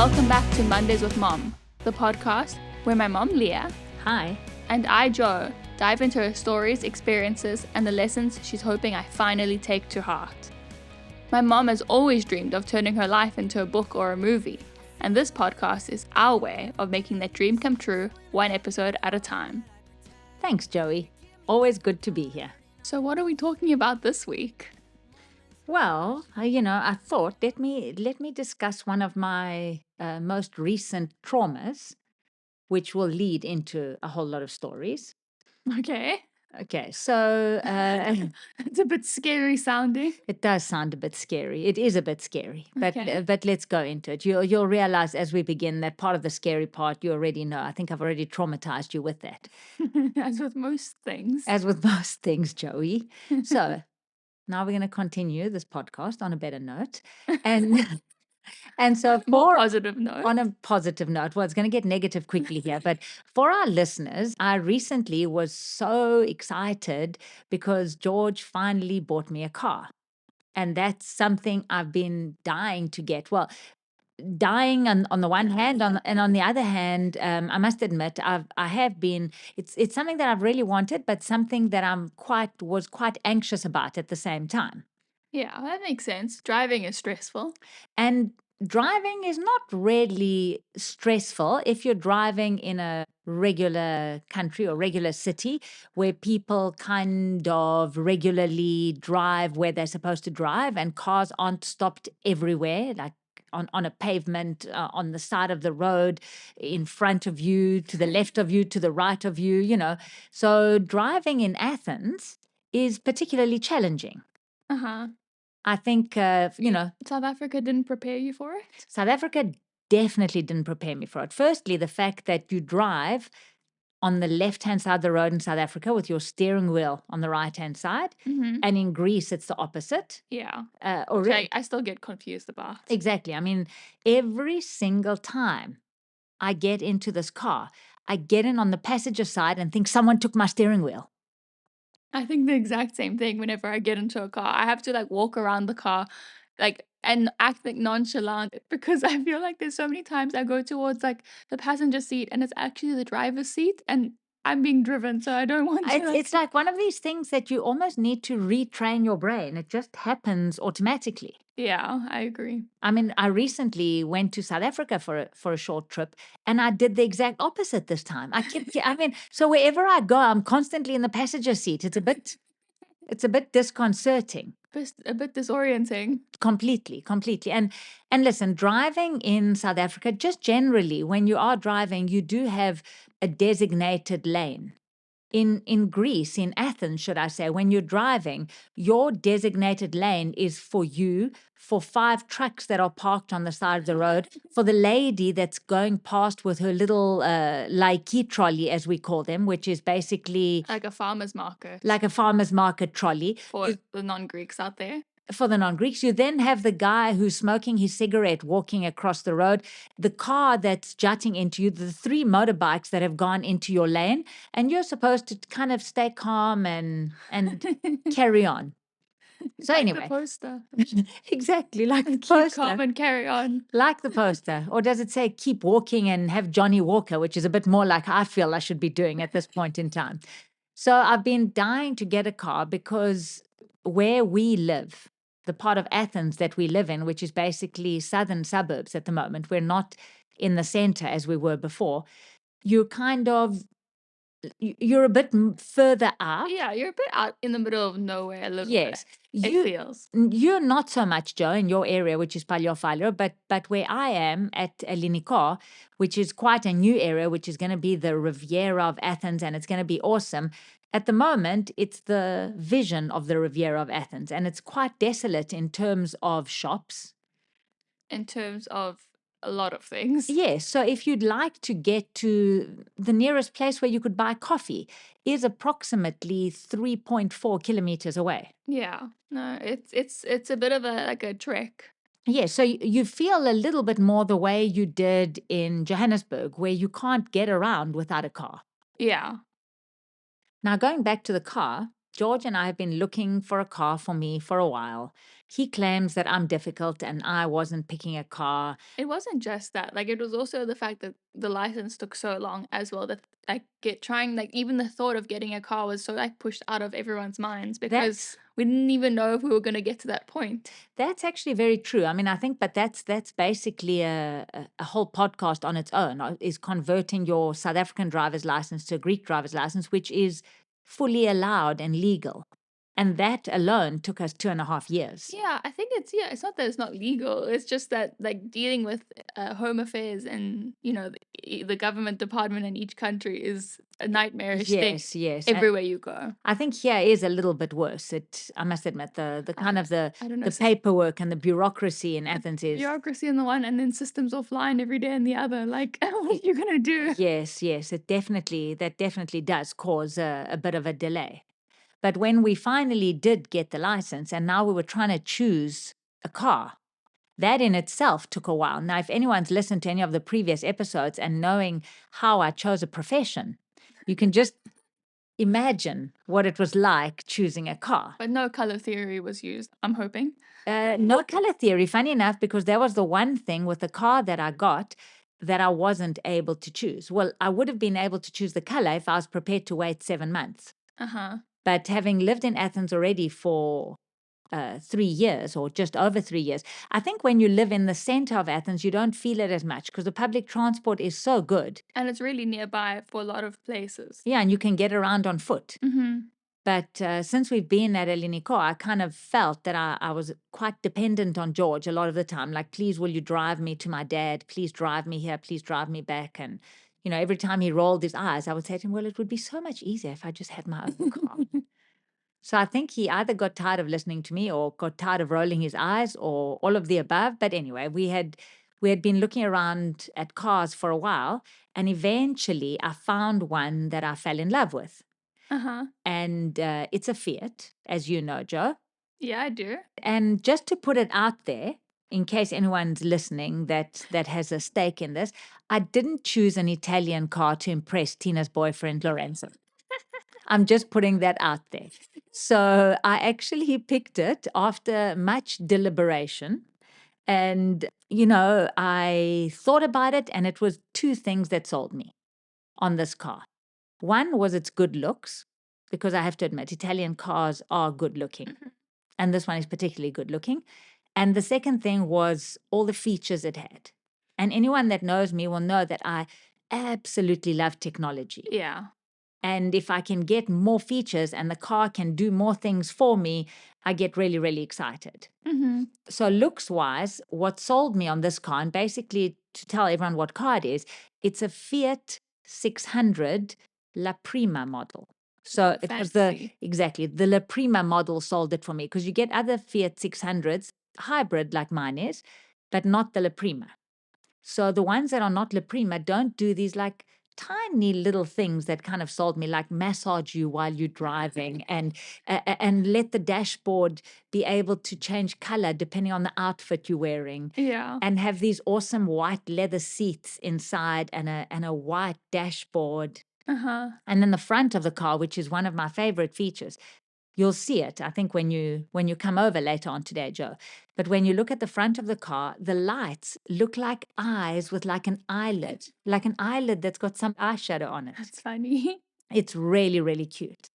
Welcome back to Mondays with Mom, the podcast where my mom, Leah, Hi. and I, Jo, dive into her stories, experiences, and the lessons she's hoping I finally take to heart. My mom has always dreamed of turning her life into a book or a movie, and this podcast is our way of making that dream come true, one episode at a time. Thanks, Joey. Always good to be here. So what are we talking about this week? Well, I thought let me discuss one of my most recent traumas, which will lead into a whole lot of stories. Okay. Okay, so It's a bit scary sounding. it does sound a bit scary. It is a bit scary, Okay. but let's go into it. You'll realize as we begin that part of the scary part you already know. I think I've already traumatized you with that, As with most things. as with most things, Joey. So now we're going to continue this podcast on a better note, and so More positive note. on a positive note, well, it's going to get negative quickly here, but for our listeners, I recently was so excited because George finally bought me a car. And that's something I've been dying to get. Well, dying on the one hand, and on the other hand, I must admit, I have been. It's something that I've really wanted, but something that was quite anxious about at the same time. Yeah, that makes sense. Driving is stressful. And driving is not really stressful if you're driving in a regular country or regular city where people kind of regularly drive where they're supposed to drive and cars aren't stopped everywhere, like on a pavement, on the side of the road, in front of you, to the left of you, to the right of you. So driving in Athens is particularly challenging. Uh-huh. I think, South Africa didn't prepare you for it? South Africa definitely didn't prepare me for it. Firstly, the fact that you drive on the left-hand side of the road in South Africa with your steering wheel on the right-hand side. Mm-hmm. And in Greece, it's the opposite. Yeah. Or I still get confused about. Exactly. I mean, every single time I get into this car, I get in on the passenger side and think someone took my steering wheel. I think the exact same thing whenever I get into a car. I have to walk around the car and act nonchalant because I feel like there's so many times I go towards the passenger seat and it's actually the driver's seat and I'm being driven, so I don't want to. It's like one of these things that you almost need to retrain your brain. It just happens automatically. Yeah, I agree. I mean, I recently went to South Africa for a short trip, and I did the exact opposite this time. So wherever I go, I'm constantly in the passenger seat. It's a bit disconcerting. A bit disorienting. Completely. And listen, driving in South Africa, just generally, when you are driving, you do have a designated lane. In Greece, in Athens, should I say, when you're driving, your designated lane is for you, for 5 trucks that are parked on the side of the road, for the lady that's going past with her little laiki trolley, as we call them, which is basically like a farmer's market. Like a farmer's market trolley. For the non-Greeks out there. For the non-Greeks, you then have the guy who's smoking his cigarette walking across the road, the car that's jutting into you, the 3 motorbikes that have gone into your lane, and you're supposed to kind of stay calm and carry on. So anyway. The poster. Exactly, like the poster. Keep calm and carry on. Like the poster. Or does it say keep walking and have Johnny Walker, which is a bit more like I feel I should be doing at this point in time. So I've been dying to get a car because where we live, the part of Athens that we live in, which is basically southern suburbs at the moment, we're not in the center as we were before, you're a bit further out. Yeah, you're a bit out in the middle of nowhere a little yes, bit. It feels. You're not so much, Jo, in your area, which is Paleophilo, but where I am at Elinikor, which is quite a new area, which is going to be the Riviera of Athens, and it's going to be awesome. At the moment, it's the vision of the Riviera of Athens, and it's quite desolate in terms of shops. In terms of a lot of things. Yes. So if you'd like to get to the nearest place where you could buy coffee is approximately 3.4 kilometers away. Yeah. No, it's a bit of a trek. Yeah, so you feel a little bit more the way you did in Johannesburg, where you can't get around without a car. Yeah. Now, going back to the car, George and I have been looking for a car for me for a while. He claims that I'm difficult and I wasn't picking a car. It wasn't just that. Like, it was also the fact that the license took so long as well, that even the thought of getting a car was so like pushed out of everyone's minds, because we didn't even know if we were going to get to that point. That's actually very true. I mean, I think, but that's basically a whole podcast on its own, is converting your South African driver's license to a Greek driver's license, which is fully allowed and legal. And that alone took us 2.5 years. Yeah, I think it's not that it's not legal. It's just that, like, dealing with home affairs and, the government department in each country is a nightmarish thing. Yes. Everywhere you go. I think here is a little bit worse. I must admit, the kind of the I don't know, paperwork and the bureaucracy in Athens is. bureaucracy in the one, and then systems offline every day in the other. Like, what are you gonna do? Yes, that definitely does cause a bit of a delay. But when we finally did get the license and now we were trying to choose a car, that in itself took a while. Now, if anyone's listened to any of the previous episodes and knowing how I chose a profession, you can just imagine what it was like choosing a car. But no color theory was used, I'm hoping. No color theory, funny enough, because that was the one thing with the car that I got that I wasn't able to choose. Well, I would have been able to choose the color if I was prepared to wait 7 months. But having lived in Athens already for 3 years or just over 3 years, I think when you live in the center of Athens, you don't feel it as much because the public transport is so good. And it's really nearby for a lot of places. Yeah, and you can get around on foot. But since we've been at Eliniko, I kind of felt that I was quite dependent on George a lot of the time. Like, please, will you drive me to my dad? Please drive me here. Please drive me back. And, every time he rolled his eyes, I would say to him, well, it would be so much easier if I just had my own car. So I think he either got tired of listening to me or got tired of rolling his eyes or all of the above. But anyway, we had been looking around at cars for a while. And eventually I found one that I fell in love with. And it's a Fiat, as you know, Jo. Yeah, I do. And just to put it out there, in case anyone's listening that has a stake in this, I didn't choose an Italian car to impress Tina's boyfriend, Lorenzo. I'm just putting that out there. So I actually picked it after much deliberation. And, I thought about it, and it was 2 things that sold me on this car. One was its good looks, because I have to admit, Italian cars are good looking. And this one is particularly good looking. And the second thing was all the features it had. And anyone that knows me will know that I absolutely love technology. Yeah. And if I can get more features and the car can do more things for me, I get really, really excited. So looks-wise, what sold me on this car, and basically to tell everyone what car it is, it's a Fiat 600 La Prima model. So it was the La Prima model sold it for me, because you get other Fiat 600s, hybrid like mine is, but not the La Prima. So the ones that are not La Prima don't do these like tiny little things that kind of sold me, like massage you while you're driving and let the dashboard be able to change color depending on the outfit you're wearing. Yeah. And have these awesome white leather seats inside and a white dashboard. And then the front of the car, which is one of my favorite features. You'll see it, I think, when you come over later on today, Jo. But when you look at the front of the car, the lights look like eyes with like an eyelid that's got some eyeshadow on it. That's funny. It's really, really cute.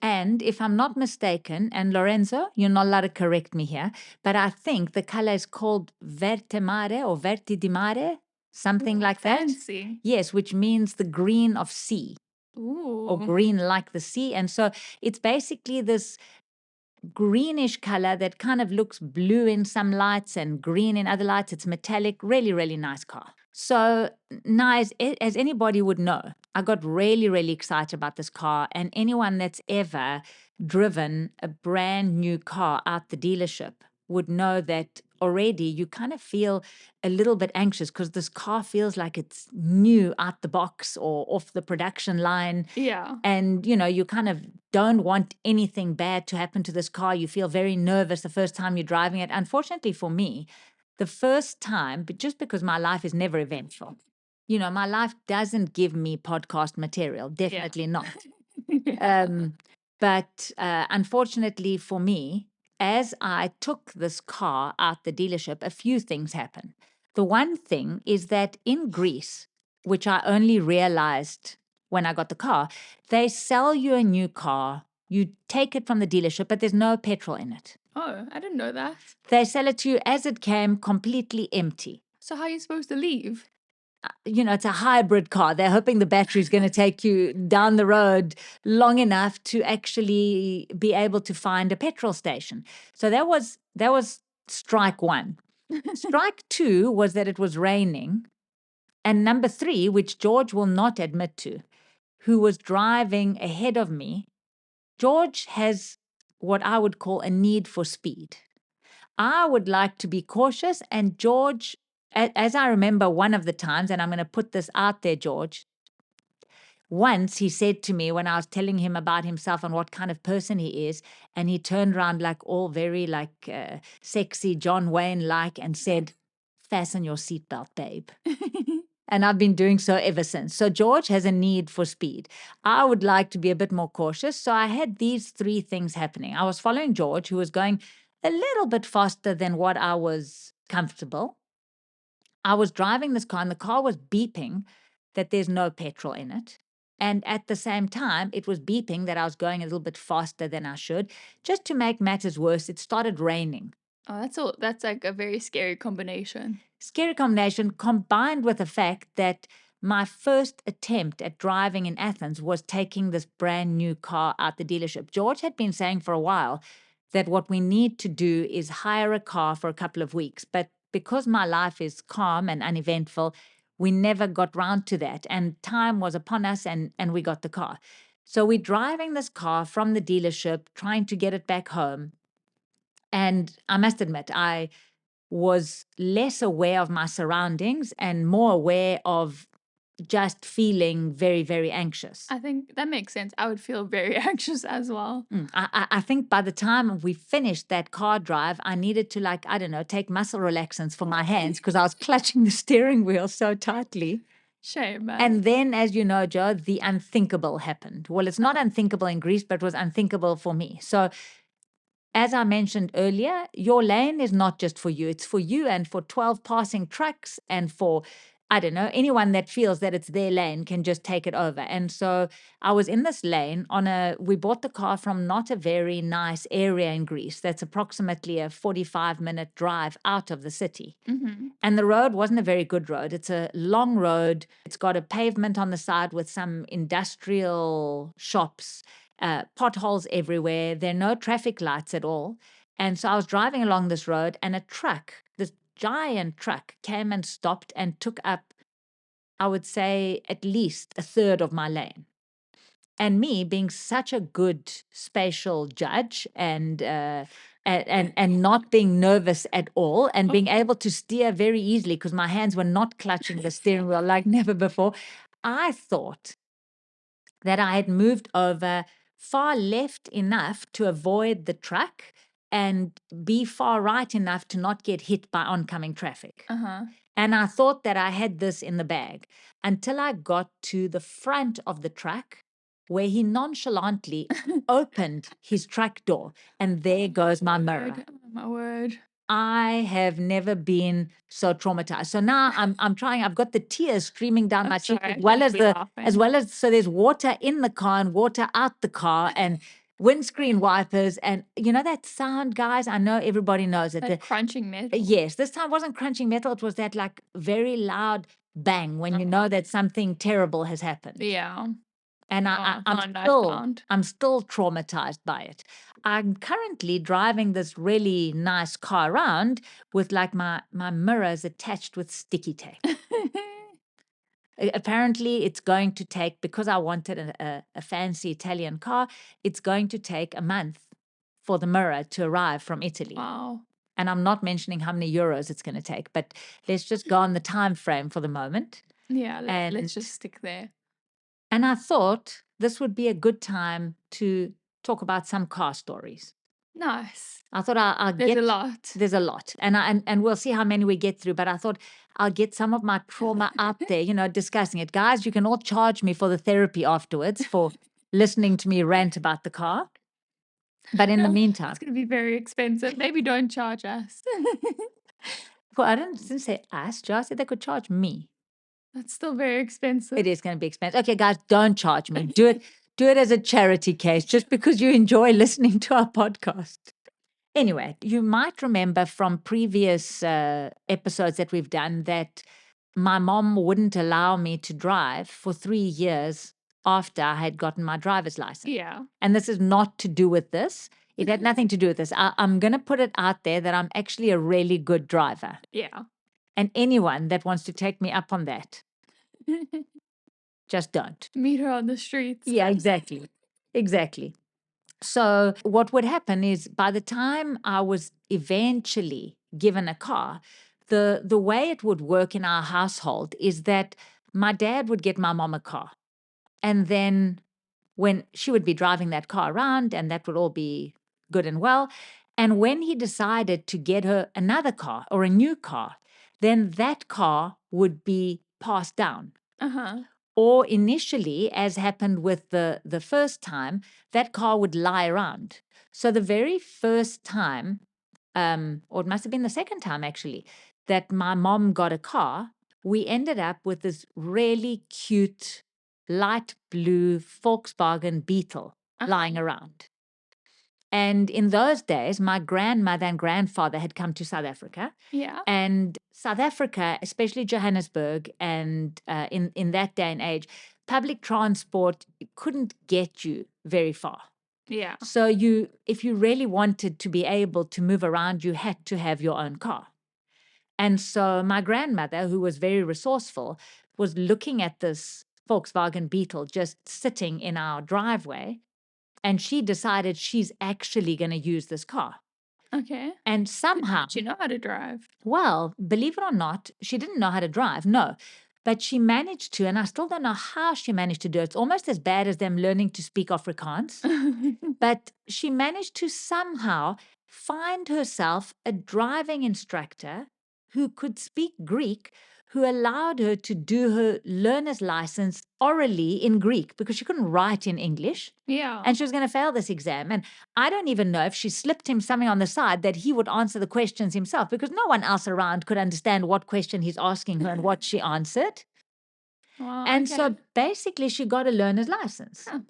And if I'm not mistaken, and Lorenzo, you're not allowed to correct me here, but I think the color is called Verde Mare or Verdi di Mare, something like that. Fancy. Yes, which means the green of sea. Ooh. Or green like the sea. And so it's basically this greenish color that kind of looks blue in some lights and green in other lights. It's metallic, really, really nice car. So now, as anybody would know, I got really, really excited about this car. And anyone that's ever driven a brand new car out the dealership would know that already you kind of feel a little bit anxious because this car feels like it's new out the box or off the production line. Yeah. And, you kind of don't want anything bad to happen to this car. You feel very nervous the first time you're driving it. Unfortunately for me, the first time, but just because my life is never eventful, my life doesn't give me podcast material. Definitely not. But unfortunately for me, as I took this car out the dealership, a few things happened. The one thing is that in Greece, which I only realized when I got the car, they sell you a new car. You take it from the dealership, but there's no petrol in it. Oh, I didn't know that. They sell it to you as it came, completely empty. So how are you supposed to leave? It's a hybrid car. They're hoping the battery is going to take you down the road long enough to actually be able to find a petrol station. So that was strike one. Strike two was that it was raining. And number three, which George will not admit to, who was driving ahead of me, George has what I would call a need for speed. I would like to be cautious. And George, as I remember one of the times, and I'm going to put this out there, George, once he said to me when I was telling him about himself and what kind of person he is, and he turned around like all very sexy John Wayne like and said, "Fasten your seatbelt, babe." And I've been doing so ever since. So George has a need for speed. I would like to be a bit more cautious. So I had these three things happening. I was following George, who was going a little bit faster than what I was comfortable. I was driving this car and the car was beeping that there's no petrol in it. And at the same time, it was beeping that I was going a little bit faster than I should. Just to make matters worse, it started raining. Oh, that's like a very scary combination. Scary combination combined with the fact that my first attempt at driving in Athens was taking this brand new car out the dealership. George had been saying for a while that what we need to do is hire a car for a couple of weeks. But because my life is calm and uneventful, we never got round to that. And time was upon us and we got the car. So we're driving this car from the dealership, trying to get it back home. And I must admit, I was less aware of my surroundings and more aware of just feeling very, very anxious. I think that makes sense. I would feel very anxious as well. I think by the time we finished that car drive, I needed to, take muscle relaxants for my hands because I was clutching the steering wheel so tightly. Shame, man. And then, as you know, Jo, the unthinkable happened. Well, it's not unthinkable in Greece, but it was unthinkable for me. So as I mentioned earlier, your lane is not just for you. It's for you and for 12 passing trucks and for, anyone that feels that it's their lane can just take it over. And so I was in this lane we bought the car from not a very nice area in Greece. That's approximately a 45-minute drive out of the city. Mm-hmm. And the road wasn't a very good road. It's a long road. It's got a pavement on the side with some industrial shops. Potholes everywhere. There are no traffic lights at all. And so I was driving along this road and a truck, this giant truck, came and stopped and took up, I would say, at least a third of my lane. And me being such a good spatial judge and not being nervous at all and being able to steer very easily because my hands were not clutching the steering wheel like never before, I thought that I had moved over far left enough to avoid the truck and be far right enough to not get hit by oncoming traffic. Uh-huh. And I thought that I had this in the bag until I got to the front of the truck where he nonchalantly opened his truck door. And there goes my mirror. Oh, my word. I have never been so traumatized. So now I'm trying. I've got the tears streaming down my cheek, as well as so there's water in the car and water out the car and windscreen wipers and that sound, guys. I know everybody knows it. That crunching metal. Yes, this time wasn't crunching metal. It was that like very loud bang when you know that something terrible has happened. Yeah. And I'm still traumatized by it. I'm currently driving this really nice car around with like my mirrors attached with sticky tape. Apparently, it's going to take, because I wanted a fancy Italian car, it's going to take a month for the mirror to arrive from Italy. Wow. And I'm not mentioning how many euros it's going to take, but let's just go on the time frame for the moment. Yeah, let's just stick there. And I thought this would be a good time to talk about some car stories. Nice. I thought There's a lot. There's a lot. And we'll see how many we get through. But I thought I'll get some of my trauma out there, discussing it. Guys, you can all charge me for the therapy afterwards for listening to me rant about the car. But in the meantime, It's going to be very expensive. Maybe don't charge us. well, I didn't say us, Jo. I said they could charge me. That's still very expensive. It is going to be expensive. Okay, guys, don't charge me. Do it as a charity case, just because you enjoy listening to our podcast. Anyway, you might remember from previous episodes that we've done that my mom wouldn't allow me to drive for 3 years after I had gotten my driver's license. Yeah. And this is not to do with this. It had nothing to do with this. I'm going to put it out there that I'm actually a really good driver. Yeah. And anyone that wants to take me up on that, just don't. Meet her on the streets. Yeah, exactly. Exactly. So what would happen is by the time I was eventually given a car, the way it would work in our household is that my dad would get my mom a car. And then when she would be driving that car around, and that would all be good and well. And when he decided to get her another car or a new car, then that car would be passed down. Uh-huh. Or initially, as happened with the first time, that car would lie around. So the very first time, or it must have been the second time actually, that my mom got a car, we ended up with this really cute light blue Volkswagen Beetle lying around. And in those days, my grandmother and grandfather had come to South Africa. Yeah. And South Africa, especially Johannesburg, and in that day and age, public transport couldn't get you very far. Yeah. So if you really wanted to be able to move around, you had to have your own car. And so my grandmother, who was very resourceful, was looking at this Volkswagen Beetle just sitting in our driveway. And she decided she's actually going to use this car. Okay. And somehow, Did you know how to drive? well, believe it or not, she didn't know how to drive, no. But she managed to, and I still don't know how she managed to do it. It's almost as bad as them learning to speak Afrikaans. But she managed to somehow find herself a driving instructor who could speak Greek, who allowed her to do her learner's license orally in Greek because she couldn't write in English. Yeah. And she was going to fail this exam. And I don't even know if she slipped him something on the side that he would answer the questions himself, because no one else around could understand what question he's asking her and what she answered. Wow, And okay. so basically she got a learner's license. Huh.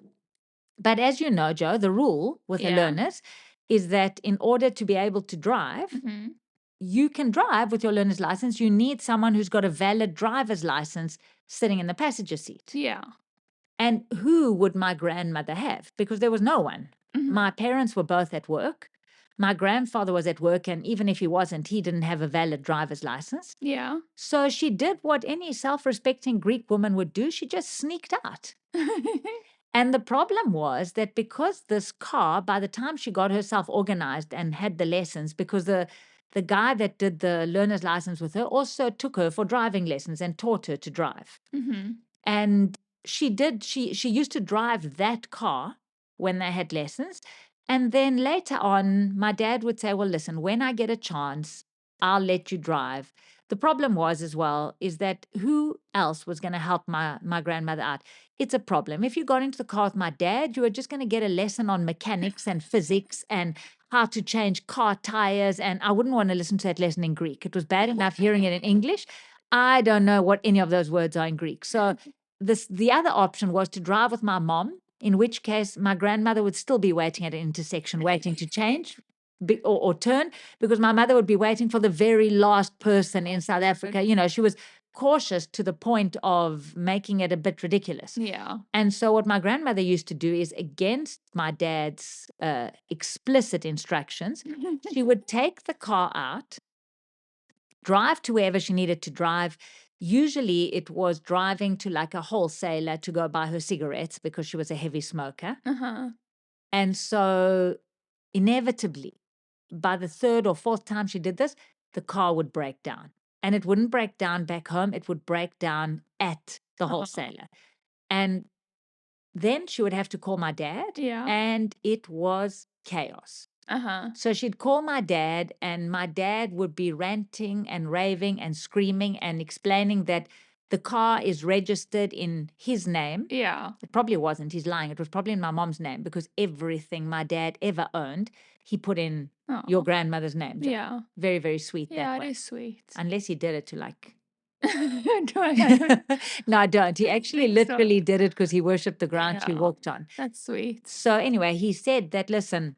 But as you know, Jo, the rule with the Yeah. learners is that in order to be able to drive, Mhm. you can drive with your learner's license. You need someone who's got a valid driver's license sitting in the passenger seat. Yeah. And who would my grandmother have? Because there was no one. Mhm. My parents were both at work. My grandfather was at work, and even if he wasn't, he didn't have a valid driver's license. Yeah. So she did what any self-respecting Greek woman would do. She just sneaked out. And the problem was that because this car, by the time she got herself organized and had the lessons, because the guy that did the learner's license with her also took her for driving lessons and taught her to drive. Mhm. And she used to drive that car when they had lessons. And then later on, my dad would say, well, listen, when I get a chance, I'll let you drive. The problem was as well is that who else was going to help my grandmother out? It's a problem. If you got into the car with my dad, you were just going to get a lesson on mechanics and physics and how to change car tires. And I wouldn't want to listen to that lesson in Greek. It was bad enough hearing it in English. I don't know what any of those words are in Greek. So the other option was to drive with my mom, in which case my grandmother would still be waiting at an intersection, waiting to change or turn, because my mother would be waiting for the very last person in South Africa. You know, she was cautious to the point of making it a bit ridiculous. Yeah. And so what my grandmother used to do is, against my dad's explicit instructions, she would take the car out, drive to wherever she needed to drive. Usually it was driving to like a wholesaler to go buy her cigarettes because she was a heavy smoker. Uh-huh. And so inevitably, by the third or fourth time she did this, the car would break down. And it wouldn't break down back home. It would break down at the wholesaler. And then she would have to call my dad. Yeah. And it was chaos. Uh-huh. So she'd call my dad, and my dad would be ranting and raving and screaming and explaining that The car is registered in his name. Yeah. It probably wasn't. He's lying. It was probably in my mom's name because everything my dad ever owned, he put in your Oh. grandmother's name. Jo. Yeah. Very, very sweet Yeah, that it way. is sweet. Unless he did it to like... I don't No, I don't. He actually think so. literally did it because he worshipped the ground she Yeah. walked on. That's sweet. So anyway, he said that, listen,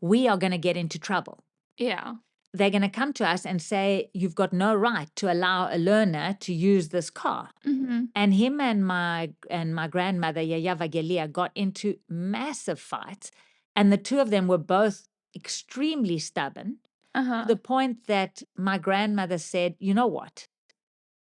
we are going to get into trouble. Yeah. They're going to come to us and say, you've got no right to allow a learner to use this car. Mm-hmm. And him and my grandmother, Yaya Vagelia, got into massive fights. And the two of them were both extremely stubborn to the point that my grandmother said, you know what?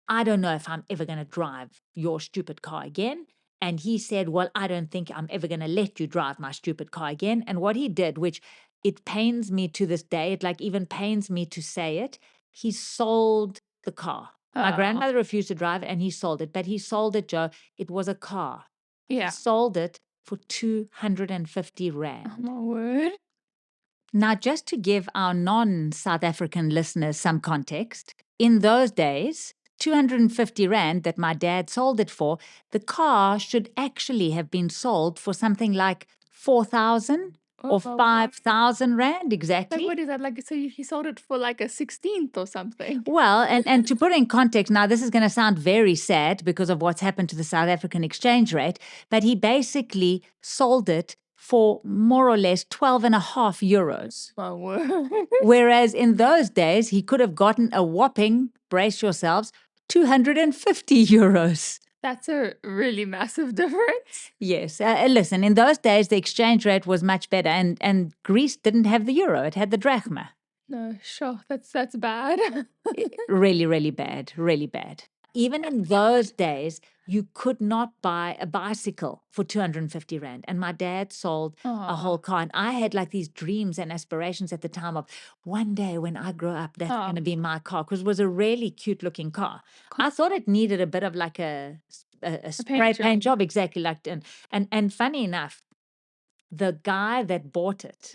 I don't know if I'm ever going to drive your stupid car again. And he said, well, I don't think I'm ever going to let you drive my stupid car again. And what he did, which it pains me to this day, it like even pains me to say it, he sold the car. My grandmother refused to drive it and he sold it. But he sold it, Jo. It was a car. Yeah. He sold it for 250 Rand. Oh, my word. Now, just to give our non-South African listeners some context, in those days, 250 Rand that my dad sold it for, the car should actually have been sold for something like 4,000 or 5,000 Rand exactly. Like, what is that? Like, so he sold it for like a 16th or something. Well, and to put it in context, now this is going to sound very sad because of what's happened to the South African exchange rate, but he basically sold it for more or less 12.5 euros. My word. Whereas in those days, he could have gotten a whopping, brace yourselves, 250 euros. That's a really massive difference. Yes. Listen, in those days, the exchange rate was much better, and Greece didn't have the euro. It had the drachma. No, sure. That's bad. Really, really bad. Really bad. Even in those days, you could not buy a bicycle for 250 Rand. And my dad sold a whole car. And I had like these dreams and aspirations at the time of one day when I grow up, that's going to be my car. Because it was a really cute looking car. I thought it needed a bit of like a spray paint job. Exactly. Like, and funny enough, the guy that bought it,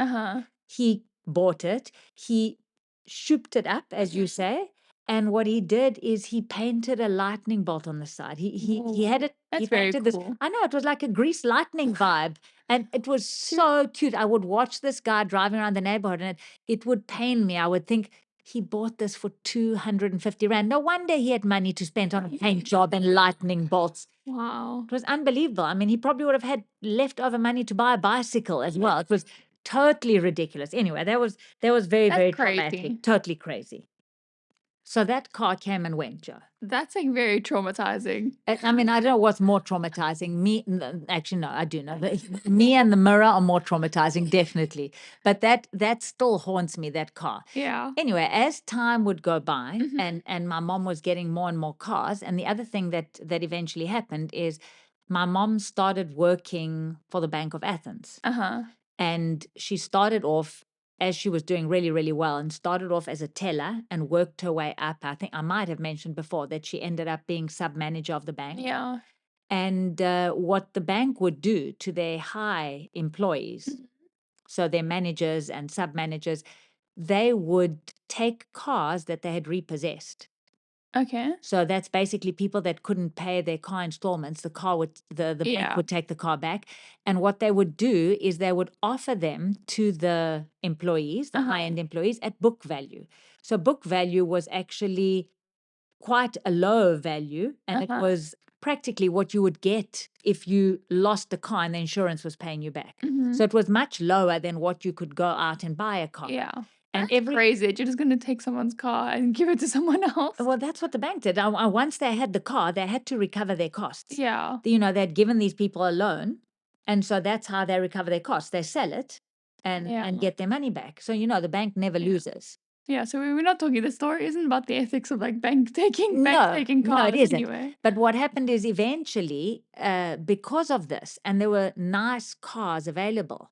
he bought it, he shooped it up, as you say. And what he did is he painted a lightning bolt on the side. He had it. That's he very painted this. cool. I know it was like a Grease lightning vibe, and it was so cute. I would watch this guy driving around the neighborhood, and it would pain me. I would think he bought this for 250 Rand. No wonder he had money to spend on a paint job and lightning bolts. Wow. It was unbelievable. I mean, he probably would have had leftover money to buy a bicycle as well. It was totally ridiculous. Anyway, that was very, very traumatic. crazy. Totally crazy. So that car came and went, Jo. That's like very traumatizing. I mean, I don't know what's more traumatizing. Actually, no, I do know. Me and the mirror are more traumatizing, definitely. But that still haunts me, that car. Yeah. Anyway, as time would go by and my mom was getting more and more cars, and the other thing that eventually happened is my mom started working for the Bank of Athens. And she started off as she was doing really, really well and started off as a teller and worked her way up. I think I might have mentioned before that she ended up being sub-manager of the bank. Yeah. And what the bank would do to their high employees, so their managers and sub-managers, they would take cars that they had repossessed. Okay. So that's basically people that couldn't pay their car installments. The bank would take the car back. And what they would do is they would offer them to the employees, the high-end employees, at book value. So book value was actually quite a low value, and it was practically what you would get if you lost the car and the insurance was paying you back. So it was much lower than what you could go out and buy a car. Yeah. And That's crazy. You're just going to take someone's car and give it to someone else. Well, that's what the bank did. Once they had the car, they had to recover their costs. Yeah. They'd given these people a loan, and so that's how they recover their costs. They sell it and get their money back. So, the bank never loses. Yeah, so we're not talking, the story isn't about the ethics of like bank taking cars No, it isn't. anyway. But what happened is eventually, because of this, and there were nice cars available,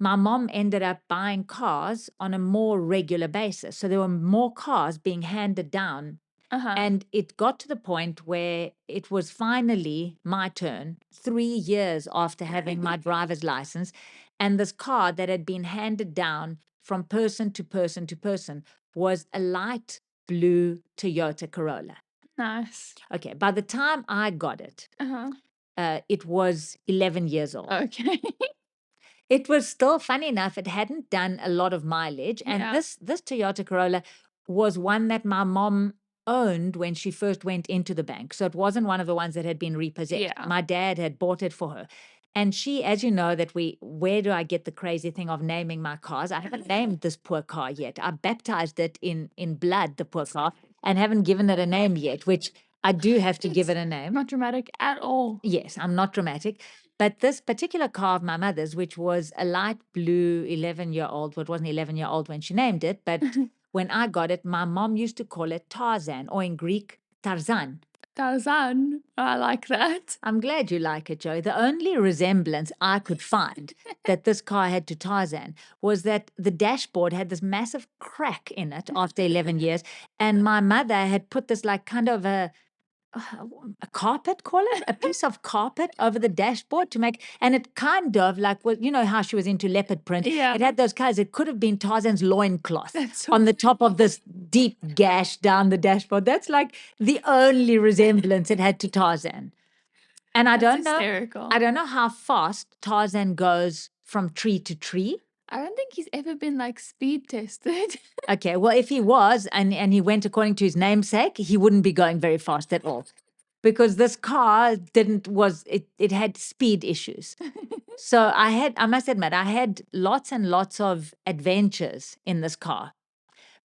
my mom ended up buying cars on a more regular basis. So there were more cars being handed down. And it got to the point where it was finally my turn, 3 years after having my driver's license. And this car that had been handed down from person to person to person was a light blue Toyota Corolla. Nice. Okay, by the time I got it, Uh-huh. it was 11 years old. Okay. It was still, funny enough, it hadn't done a lot of mileage. And Yeah. this Toyota Corolla was one that my mom owned when she first went into the bank. So it wasn't one of the ones that had been repossessed. Yeah. My dad had bought it for her. And she, as you know, where do I get the crazy thing of naming my cars? I haven't named this poor car yet. I baptized it in blood, the poor car, and haven't given it a name yet, which I do have to give it a name. Not dramatic at all. Yes, I'm not dramatic. But this particular car of my mother's, which was a light blue 11-year-old, well, it wasn't 11-year-old when she named it, but when I got it, my mom used to call it Tarzan, or in Greek, Tarzan. Tarzan. I like that. I'm glad you like it, Joe. The only resemblance I could find that this car had to Tarzan was that the dashboard had this massive crack in it after 11 years. And my mother had put this like kind of a carpet, call it, a piece of carpet over the dashboard to make, and it kind of like, well, you know how she was into leopard print. Yeah. It had those colors. It could have been Tarzan's loincloth That's so on the top of this deep gash down the dashboard. That's like the only resemblance it had to Tarzan. And I That's don't know, hysterical. I don't know how fast Tarzan goes from tree to tree. I don't think he's ever been like speed tested. Okay, well, if he was and he went according to his namesake, he wouldn't be going very fast at all, because this car it had speed issues. So I must admit, I had lots and lots of adventures in this car.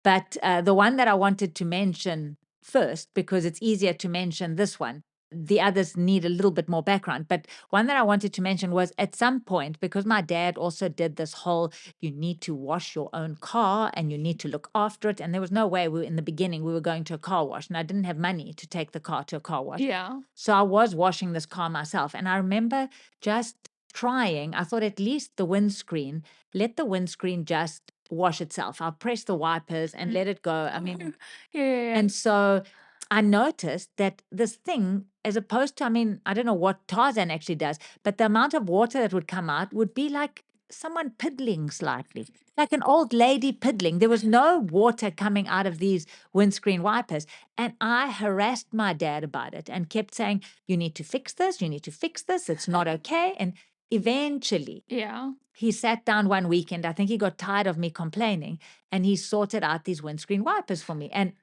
But the one that I wanted to mention first, because it's easier to mention this one, the others need a little bit more background. But one that I wanted to mention was, at some point, because my dad also did this whole, you need to wash your own car and you need to look after it. And there was no way in the beginning we were going to a car wash, and I didn't have money to take the car to a car wash. Yeah. So I was washing this car myself. And I remember just trying, I thought, at least let the windscreen just wash itself. I'll press the wipers and let it go. I mean, Yeah. and so I noticed that this thing, as opposed to, I mean, I don't know what Tarzan actually does, but the amount of water that would come out would be like someone piddling slightly, like an old lady piddling. There was no water coming out of these windscreen wipers. And I harassed my dad about it and kept saying, you need to fix this. You need to fix this. It's not okay. And eventually, Yeah. he sat down one weekend. I think he got tired of me complaining, and he sorted out these windscreen wipers for me. And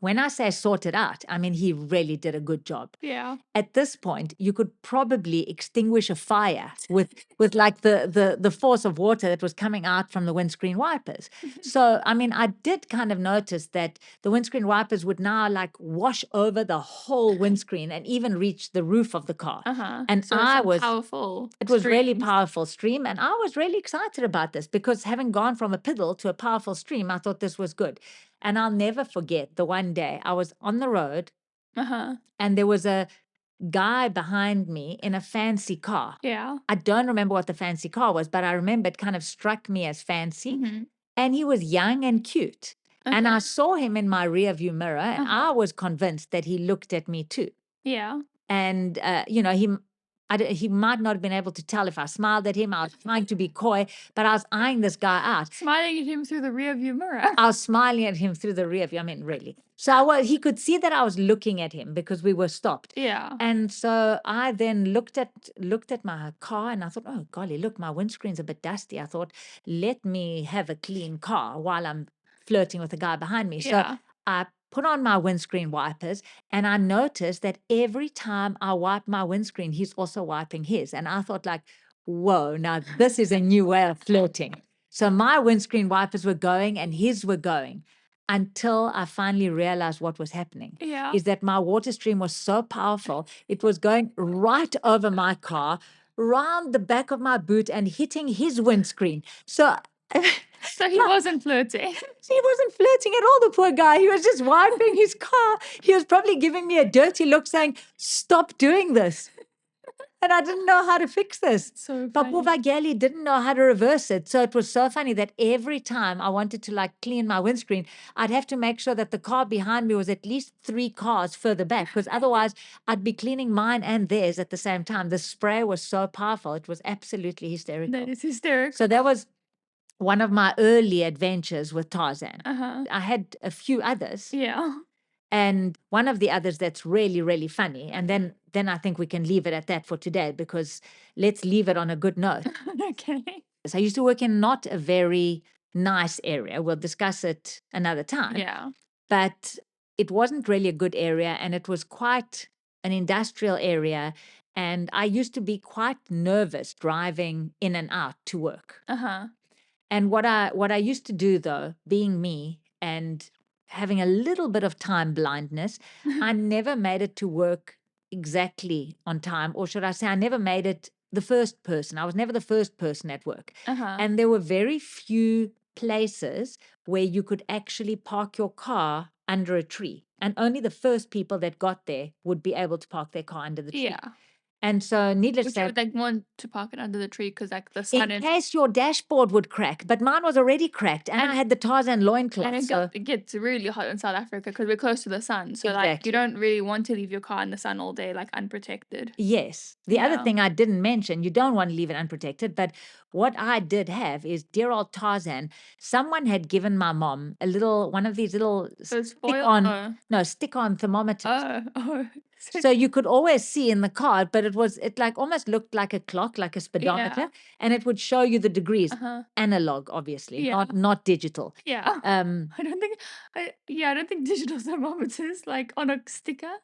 when I say sorted out, I mean, he really did a good job. Yeah. At this point, you could probably extinguish a fire with like the force of water that was coming out from the windscreen wipers. So, I mean, I did kind of notice that the windscreen wipers would now like wash over the whole windscreen and even reach the roof of the car. And So I it's a was powerful. it was really streams. powerful stream, and I was really excited about this, because having gone from a piddle to a powerful stream, I thought this was good. And I'll never forget the one day I was on the road and there was a guy behind me in a fancy car. Yeah. I don't remember what the fancy car was, but I remember it kind of struck me as fancy. And he was young and cute. And I saw him in my rear view mirror, and I was convinced that he looked at me too. Yeah. And, he might not have been able to tell if I smiled at him. I was trying to be coy, but I was eyeing this guy out. Smiling at him through the rear view mirror. I was smiling at him through the rear view. I mean, really. So he could see that I was looking at him because we were stopped. Yeah. And so I then looked at my car, and I thought, oh golly, look, my windscreen's a bit dusty. I thought, let me have a clean car while I'm flirting with the guy behind me. Yeah. So I put on my windscreen wipers, and I noticed that every time I wipe my windscreen, he's also wiping his. And I thought, like, whoa, now this is a new way of flirting. So my windscreen wipers were going and his were going, until I finally realized what was happening. Yeah. Is that my water stream was so powerful, it was going right over my car, round the back of my boot, and hitting his windscreen. So So he wasn't flirting. he wasn't flirting at all, the poor guy. He was just wiping his car. He was probably giving me a dirty look saying, stop doing this. And I didn't know how to fix this. So But poor Piagalis didn't know how to reverse it. So it was so funny that every time I wanted to like clean my windscreen, I'd have to make sure that the car behind me was at least 3 cars further back, because otherwise I'd be cleaning mine and theirs at the same time. The spray was so powerful. It was absolutely hysterical. That is hysterical. So that was one of my early adventures with Tarzan. Uh-huh. I had a few others. Yeah. And one of the others that's really, really funny, and then I think we can leave it at that for today, because let's leave it on a good note. Okay. So I used to work in not a very nice area. We'll discuss it another time. Yeah. But it wasn't really a good area, and it was quite an industrial area. And I used to be quite nervous driving in and out to work. Uh-huh. And what I used to do, though, being me and having a little bit of time blindness, I never made it to work exactly on time, or should I say, I never made it the first person. I was never the first person at work. Uh-huh. And there were very few places where you could actually park your car under a tree. And only the first people that got there would be able to park their car under the tree. Yeah. And so, needless to Which say, you would like want to park it under the tree because like the sun in is case your dashboard would crack, but mine was already cracked, and I had the Tarzan loincloth. and So it gets really hot in South Africa because we're close to the sun. So like Exactly. you don't really want to leave your car in the sun all day like unprotected. yes, the other Yeah. thing I didn't mention, you don't want to leave it unprotected, but what I did have is, dear old Tarzan, someone had given my mom one of these little Those foil stick-on thermometers. oh. So you could always see in the car, but it like almost looked like a clock, like a speedometer, Yeah. and it would show you the degrees. Uh-huh. Analog, obviously, Yeah. not digital. Yeah. Um, I don't think digital thermometers like on a sticker.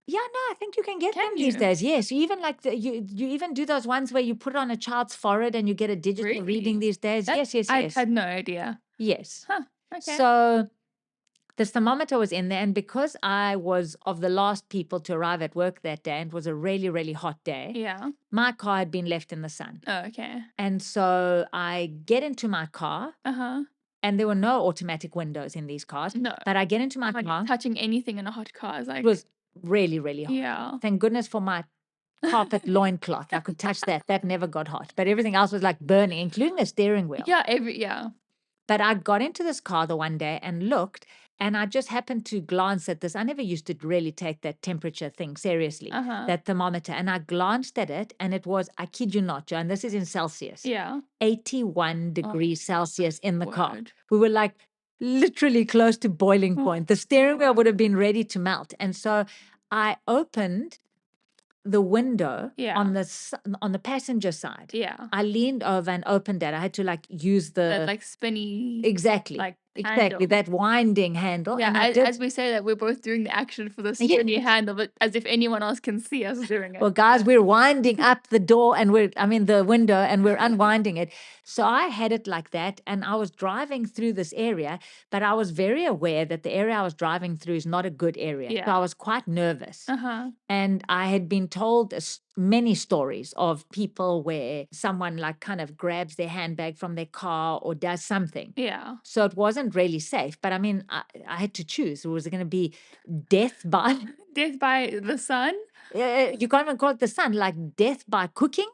Yeah, no, I think you can get Can them these you? days. Yes, you even you even do those ones where you put it on a child's forehead and you get a digital Really? reading these days. Yes, yes, I yes. had no idea. Yes. Huh. Okay. So the thermometer was in there, and because I was of the last people to arrive at work that day, and it was a really, really hot day, Yeah. my car had been left in the sun. Oh, okay. And so I get into my car, Uh-huh. and there were no automatic windows in these cars. No. But I get into my Like car. touching anything in a hot car is like It was really, really hot. yeah. Thank goodness for my carpet loincloth. I could touch that. That never got hot. But everything else was like burning, including the steering wheel. Yeah. But I got into this car the one day and looked, and I just happened to glance at this. I never used to really take that temperature thing seriously, Uh-huh. that thermometer. And I glanced at it, and it was, I kid you not, Joan, this is in Celsius, Yeah. 81 degrees Celsius in the car. Word. We were like literally close to boiling point. The steering wheel would have been ready to melt. And so I opened the window Yeah. on the passenger side. Yeah. I leaned over and opened it. I had to like use That like spinny exactly like exactly handle. that winding handle. Yeah, And I did. as we say that we're both doing the action for the spinny handle, but as if anyone else can see us doing it. Well, guys, we're winding up the door and the window, and we're unwinding it. So I had it like that, and I was driving through this area, but I was very aware that the area I was driving through is not a good area. So Yeah. I was quite nervous. Uh-huh. And I had been told many stories of people where someone like kind of grabs their handbag from their car or does something. Yeah. So it wasn't really safe. But I mean, I had to choose. Was it going to be death by Death by the sun? you can't even call it the sun, like death by cooking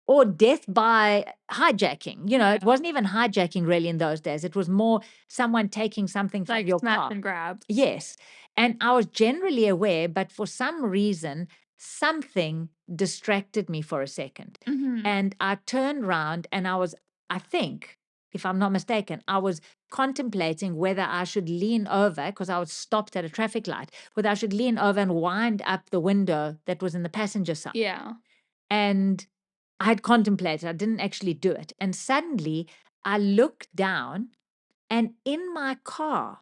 or death by hijacking. It wasn't even hijacking really in those days. It was more someone taking something from Like your smash car. and grab. Yes. And I was generally aware, but for some reason, something distracted me for a second. Mm-hmm. And I turned around and I think, if I'm not mistaken, I was contemplating whether I should lean over, because I was stopped at a traffic light, whether I should lean over and wind up the window that was in the passenger side. Yeah. And I had contemplated, I didn't actually do it. And suddenly I looked down, and in my car,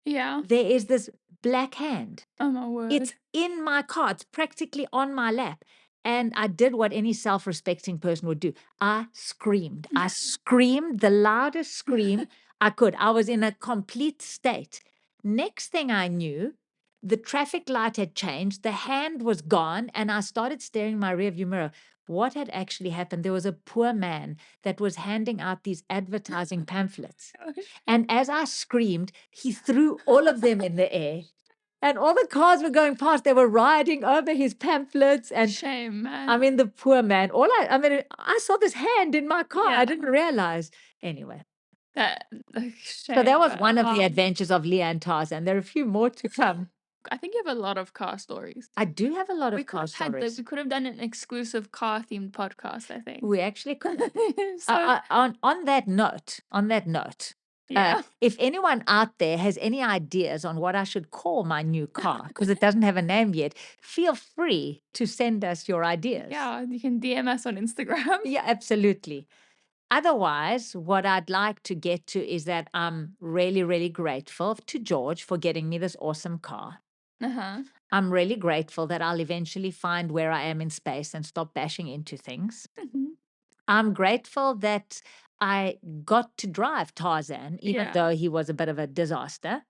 Yeah. there is this black hand. Oh my word. It's in my car. It's practically on my lap. And I did what any self-respecting person would do. I screamed. I screamed the loudest scream I could. I was in a complete state. Next thing I knew, the traffic light had changed. The hand was gone. And I started staring in my rearview mirror. What had actually happened? There was a poor man that was handing out these advertising pamphlets. And as I screamed, he threw all of them in the air. And all the cars were going past. They were riding over his pamphlets. And shame, man. I mean, the poor man. I saw this hand in my car. Yeah. I didn't realize. Anyway. Shame. So that was one of the adventures of Leah and Tarzan. There are a few more to come. I think you have a lot of car stories. I do have a lot of We car could have stories. we could have done an exclusive car themed podcast, I think. We actually could. So on that note, Yeah. If anyone out there has any ideas on what I should call my new car, because it doesn't have a name yet, feel free to send us your ideas. Yeah, you can DM us on Instagram. Yeah, absolutely. Otherwise, what I'd like to get to is that I'm really, really grateful to George for getting me this awesome car. Uh-huh. I'm really grateful that I'll eventually find where I am in space and stop bashing into things. Mhm. I'm grateful that I got to drive Tarzan, even Yeah. though he was a bit of a disaster.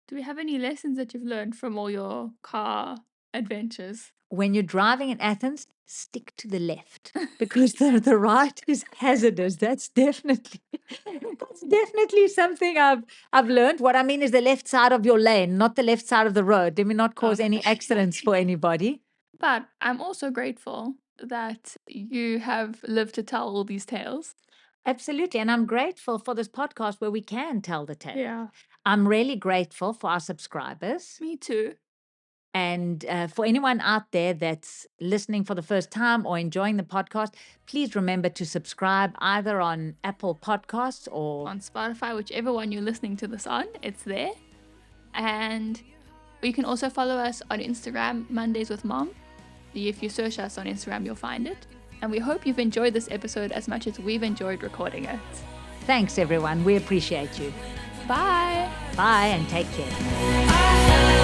Do we have any lessons that you've learned from all your car adventures? When you're driving in Athens, stick to the left because the right is hazardous. That's definitely something I've learned. What I mean is the left side of your lane, not the left side of the road. Let me not cause any Okay. accidents for anybody. But I'm also grateful that you have lived to tell all these tales. Absolutely. And I'm grateful for this podcast where we can tell the tale. Yeah. I'm really grateful for our subscribers. Me too. And for anyone out there that's listening for the first time or enjoying the podcast, please remember to subscribe either on Apple Podcasts or On Spotify, whichever one you're listening to this on, it's there. And you can also follow us on Instagram, Mondays with Mom. If you search us on Instagram, you'll find it. And we hope you've enjoyed this episode as much as we've enjoyed recording it. Thanks, everyone. We appreciate you. Bye. Bye and take care.